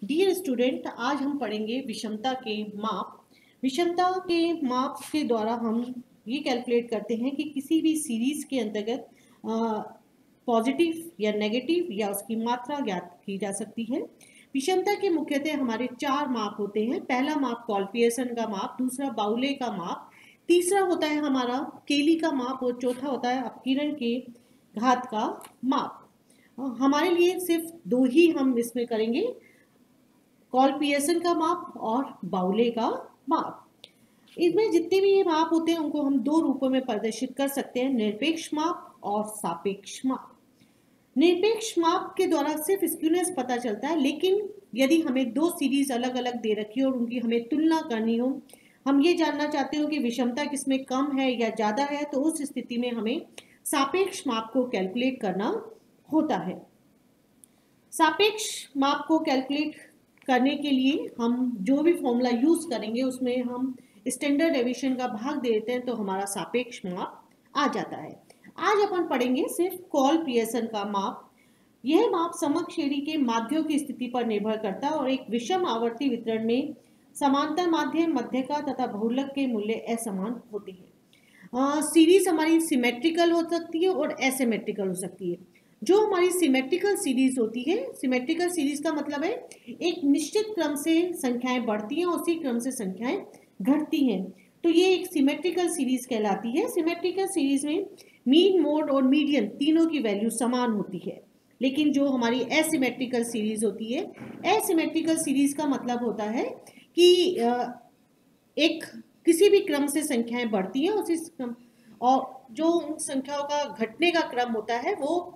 Dear student, आज हम पढ़ेंगे विषमता के माप। विषमता के माप के द्वारा हम ये कैलकुलेट करते हैं कि किसी भी सीरीज के अंतर्गत पॉजिटिव या नेगेटिव या उसकी मात्रा ज्ञात की जा सकती है। विषमता के मुख्यतः हमारे चार माप होते हैं। पहला माप कॉल्पियर्सन का माप, दूसरा बाउले का माप, तीसरा होता है हमारा केली का माप और चौथा होता है अपकिरण के घात का माप। हमारे लिए सिर्फ दो ही हम इसमें करेंगे, कॉल्पियर्सन का माप और बाउले का माप। इसमें जितने भी ये माप होते हैं उनको हम दो रूपों में प्रदर्शित कर सकते हैं, निरपेक्ष माप और सापेक्ष माप। निरपेक्ष माप के द्वारा सिर्फ स्क्यूनेस पता चलता है, लेकिन यदि हमें दो सीरीज अलग अलग दे रखी हो और उनकी हमें तुलना करनी हो, हम ये जानना चाहते हो कि विषमता किसमें कम है या ज़्यादा है, तो उस स्थिति में हमें सापेक्ष माप को कैलकुलेट करना होता है। सापेक्ष माप को कैलकुलेट करने के लिए हम जो भी फॉर्मूला यूज करेंगे उसमें हम स्टैंडर्ड डेविएशन का भाग दे देते हैं, तो हमारा सापेक्ष माप आ जाता है। आज अपन पढ़ेंगे सिर्फ कॉल्पियर्सन का माप। यह माप समग्र श्रेणी के माध्यों की स्थिति पर निर्भर करता है और एक विषम आवर्ती वितरण में समांतर माध्य, मध्यका तथा बहुलक के मूल्य असमान होते हैं। सीरीज हमारी सिमेट्रिकल हो सकती है और एसिमेट्रिकल हो सकती है। जो हमारी सिमेट्रिकल सीरीज होती है, सिमेट्रिकल सीरीज का मतलब है एक निश्चित क्रम से संख्याएं बढ़ती हैं और उसी क्रम से संख्याएं घटती हैं, तो ये एक सिमेट्रिकल सीरीज कहलाती है। सिमेट्रिकल सीरीज में मीन, मोड और मीडियन तीनों की वैल्यू समान होती है। लेकिन जो हमारी एसिमेट्रिकल सीरीज होती है, एसिमेट्रिकल सीरीज का मतलब होता है कि एक किसी भी क्रम से संख्याएं बढ़ती हैं उसी क्रम, और जो संख्याओं का घटने का क्रम होता है वो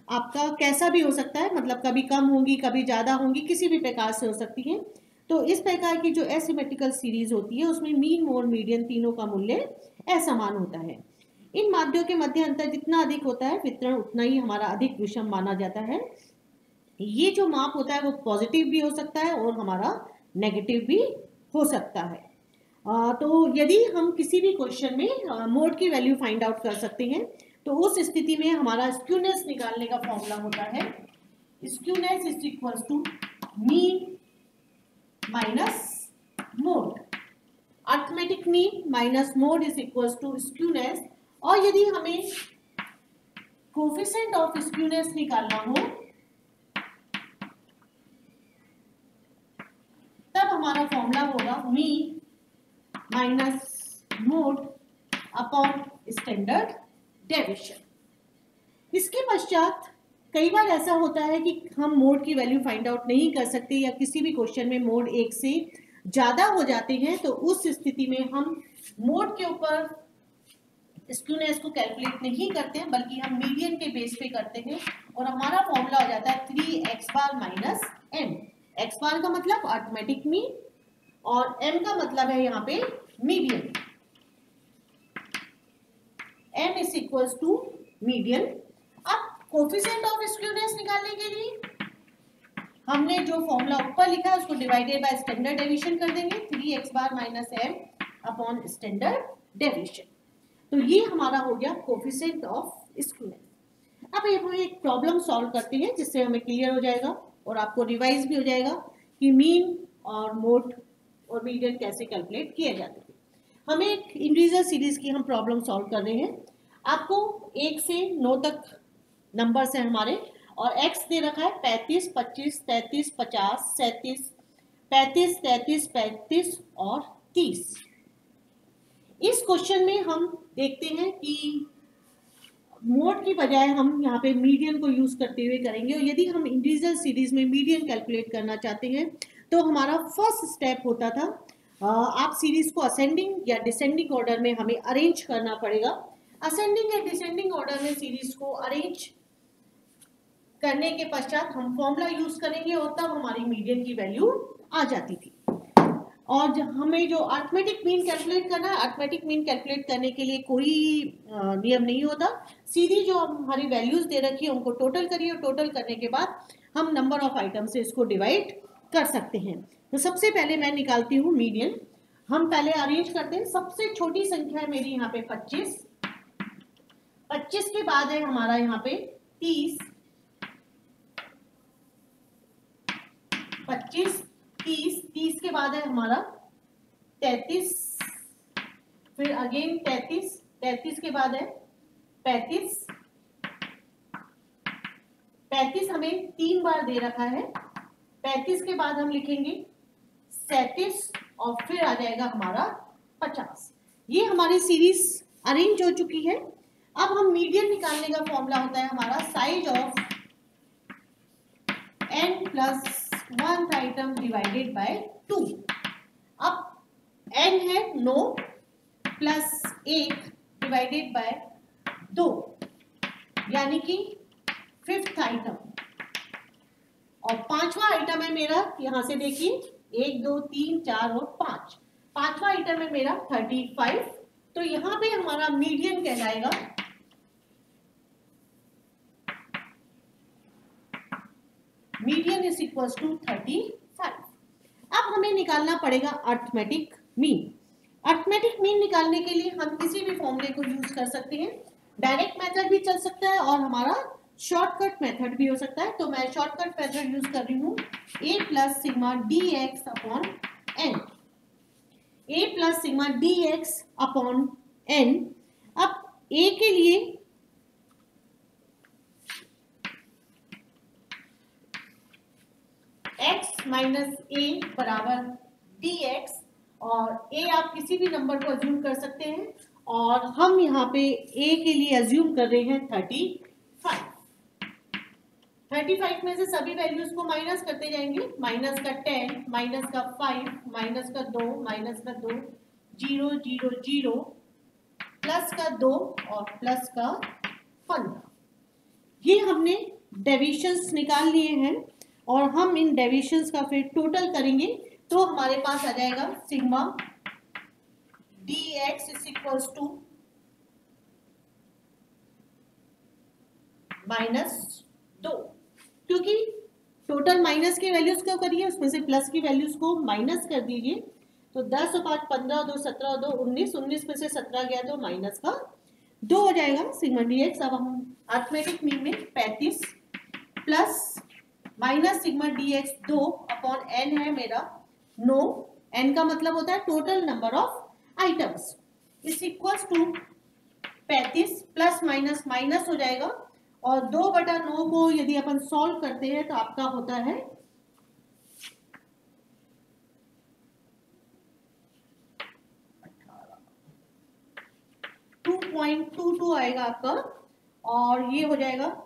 आपका कैसा भी हो सकता है, मतलब कभी कम होंगी, कभी ज़्यादा होंगी, किसी भी प्रकार से हो सकती है। तो इस प्रकार की जो एसिमेट्रिकल सीरीज होती है उसमें मीन, मोड, मीडियन तीनों का मूल्य असमान होता है। इन माध्यों के मध्य अंतर जितना अधिक होता है, वितरण उतना ही हमारा अधिक विषम माना जाता है। ये जो माप होता है वो पॉजिटिव भी हो सकता है और हमारा नेगेटिव भी हो सकता है। तो यदि हम किसी भी क्वेश्चन में मोड की वैल्यू फाइंड आउट कर सकते हैं, तो उस स्थिति में हमारा स्क्यूनेस निकालने का फॉर्मूला होता है skewness is equals to mean minus mode. Arithmetic mean minus mode is equals to skewness. और यदि हमें कोफिशिएंट ऑफ स्क्यूनेस निकालना हो तब हमारा फॉर्मूला होगा mean minus mode upon standard deviation. इसके पश्चात कई बार ऐसा होता है कि हम मोड की वैल्यू फाइंड आउट नहीं कर सकते या किसी भी क्वेश्चन में मोड एक से ज़्यादा हो जाते हैं, तो उस स्थिति में हम मोड के ऊपर स्क्यूनेस को कैलकुलेट नहीं करते हैं, बल्कि हम मीडियन के बेस पे करते हैं और हमारा फॉर्मूला हो जाता है 3x बार माइनस m। x बार का मतलब अर्थमेटिक मीन और m का मतलब है यहाँ पे median. m is equals to median. अब कोफिशिएंट ऑफ स्क्यूनेस निकालने के लिए हमने जो फॉर्मूला ऊपर लिखा है उसको डिवाइडेड बाय स्टैंडर्ड डेविएशन कर देंगे, 3x बार minus m upon standard deviation. तो ये हमारा हो गया कोफिशिएंट ऑफ स्क्यूनेस। अब हम एक प्रॉब्लम सॉल्व करते हैं जिससे हमें क्लियर हो जाएगा और आपको रिवाइज भी हो जाएगा कि मीन और मोड और मीडियन कैसे कैलकुलेट किए जाते हैं। हमें एक इंटीजर सीरीज की हम प्रॉब्लम सॉल्व कर रहे हैं। आपको 1 से 9 तक नंबर्स हैं हमारे और x दे रखा है 35, 25, 33, 50, 37, 35, 33, 35 और 30। इस क्वेश्चन में हम देखते हैं कि मोड की बजाय हम यहाँ पे मीडियन को यूज करते हुए करेंगे, और यदि हम इंटीजर सीरीज में मीडियन कैलकुलेट करना चाहते हैं तो हमारा फर्स्ट स्टेप होता था, आप सीरीज को असेंडिंग या डिसेंडिंग ऑर्डर में हमें अरेंज करना पड़ेगा। असेंडिंग या डिसेंडिंग ऑर्डर में सीरीज को अरेंज करने के पश्चात हम फॉर्मूला यूज करेंगे और तब हमारी मीडियन की वैल्यू आ जाती थी। और हमें जो अर्थमेटिक मीन कैलकुलेट करना है, अर्थमेटिक मीन कैलकुलेट करने के लिए कोई नियम नहीं होता, सीधी जो हमारी वैल्यूज दे रखी है उनको टोटल करिए और टोटल करने के बाद हम नंबर ऑफ आइटम से इसको डिवाइड कर सकते हैं। तो सबसे पहले मैं निकालती हूँ मीडियन। हम पहले अरेंज करते हैं। सबसे छोटी संख्या है मेरी यहाँ पे 25, 25 के बाद है हमारा यहाँ पे 30, 25, 30, 30 के बाद है हमारा 33, फिर अगेन 33, 33 के बाद है 35, 35 हमें 3 बार दे रखा है, 35 के बाद हम लिखेंगे 37 और फिर आ जाएगा हमारा 50। ये हमारी सीरीज अरेंज हो चुकी है। अब हम मीडियन निकालने का फॉर्मूला होता है हमारा size of n plus 1th item divided by 2। अब n है 9 प्लस 1 डिवाइडेड बाय 2, यानी कि 5th आइटम। और 5वां आइटम है मेरा, यहां से देखिए 1 2 3 4 और 5, 5वां आइटम है मेरा 35। तो यहां पे हमारा मीडियन कहलाएगा मीडियन इज इक्वल टू 35। अब हमें निकालना पड़ेगा अर्थमेटिक मीन। अर्थमेटिक मीन निकालने के लिए हम किसी भी फॉर्मूले को यूज कर सकते हैं, डायरेक्ट मेथड भी चल सकता है और हमारा शॉर्टकट मेथड भी हो सकता है। तो मैं शॉर्टकट मेथड यूज कर रही हूँ, a plus sigma d x upon n, a plus sigma d x upon n. अब a के लिए x माइनस ए बराबर डी एक्स, और a आप किसी भी नंबर को अज्यूम कर सकते हैं, और हम यहाँ पे a के लिए अज्यूम कर रहे हैं 35। 35 में से सभी वैल्यूज को माइनस करते जाएंगे, माइनस का 10, माइनस का 5, माइनस का 2, माइनस का 2, 0 0 0, प्लस का 2 और प्लस का 15। ये हमने डेविएशंस निकाल लिए हैं और हम इन डेविएशंस का फिर टोटल करेंगे तो हमारे पास आ जाएगा sigma d x is equal to -2, क्योंकि टोटल माइनस की वैल्यूज क्यों करिए, उसमें से प्लस की वैल्यूज को माइनस कर दीजिए। तो 10 और 5 15, 2 17, 2 19, 19 में से 17 गया तो माइनस का 2 हो जाएगा सिग्मा डी एक्स। अब हम अर्थमेटिक मीन में 35 plus minus sigma d x 2 upon n है मेरा 9, एन का मतलब होता है total number of items, is equals to 35 plus minus minus हो जाएगा, और 2/9 को यदि अपन सॉल्व करते हैं तो आपका होता है 2.22 आएगा आपका, और ये हो जाएगा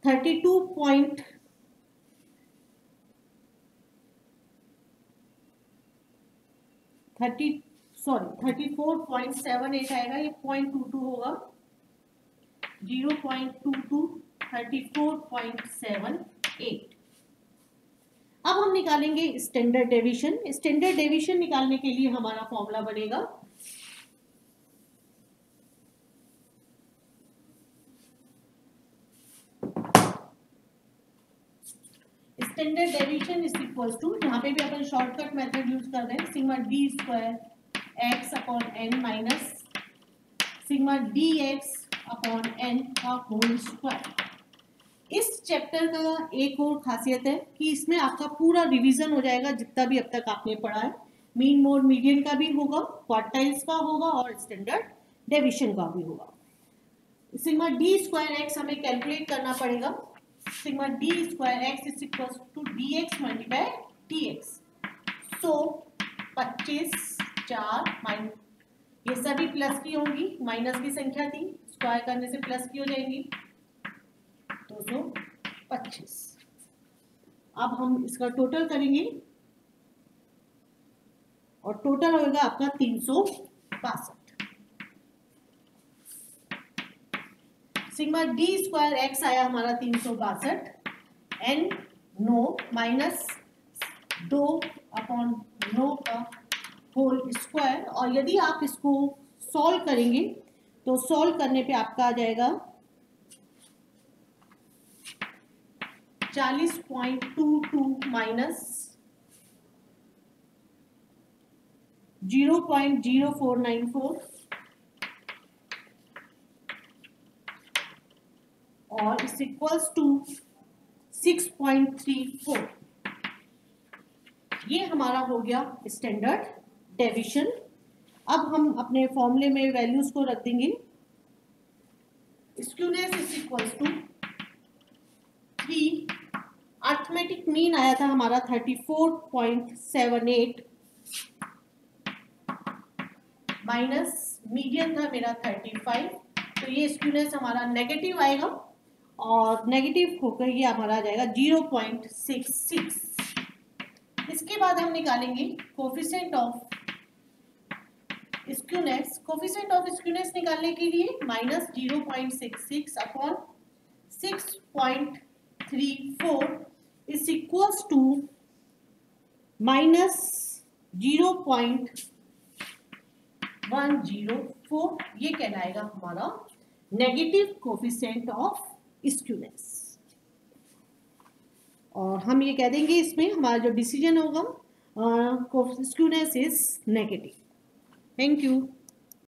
34.78 आएगा, ये 0.22 होगा, 0.22 34.78। अब हम निकालेंगे स्टैंडर्ड डेविएशन। स्टैंडर्ड डेविएशन निकालने के लिए हमारा फॉर्मूला बनेगा standard deviation is equal to, यहाँ पे भी अपन शॉर्टकट मेथड यूज कर रहे हैं, sigma d square x upon n minus sigma d x upon n का होल स्क्वायर। इस चैप्टर का एक और खासियत है कि इसमें आपका पूरा रिवीजन हो जाएगा, जितना भी अब तक आपने पढ़ा है। मीन मोड मीडियन का भी होगा, क्वार्टाइल्स का होगा और स्टैंडर्ड डेविएशन का भी होगा। सिग्मा डी स्क्वायर एक्स हमें कैलकुलेट करना पड़ेगा, sigma d square x is equal to d x multiply d x. So 25 4 minus, ये सभी प्लस की होंगी, माइनस की संख्या थी, स्क्वायर करने से प्लस की हो जाएंगी, 225। अब हम इसका टोटल करेंगे और टोटल होगा आपका 362। सिग्मा डी स्क्वायर एक्स आया हमारा 362, एन 9 माइनस 2 अपॉन 9 का होल स्क्वायर। और यदि आप इसको सॉल्व करेंगे तो सॉल्व करने पे आपका आ जाएगा 40.22 माइनस 0.0494 और इस इक्वल्स टू 6.34। ये हमारा हो गया स्टैंडर्ड डेविएशन। अब हम अपने फॉर्मूले में वैल्यूज को रख देंगे। Skewness is equals to 3, arithmetic mean आया था हमारा 34.78 माइनस मीडियन था मेरा 35, तो ये स्क्यूनेस हमारा नेगेटिव आएगा और नेगेटिव होकर ये हमारा आ जाएगा 0.66। इसके बाद हम निकालेंगे coefficient of skewness. Coefficient of skewness निकालने के लिए minus 0.66 upon 6.34 is equals to minus 0.104। ये कहलाएगा हमारा नेगेटिव कोफिशिएंट ऑफ स्क्यूनेस। और हम ये कह देंगे इसमें हमारा जो डिसीजन होगा skewness is negative. Thank you.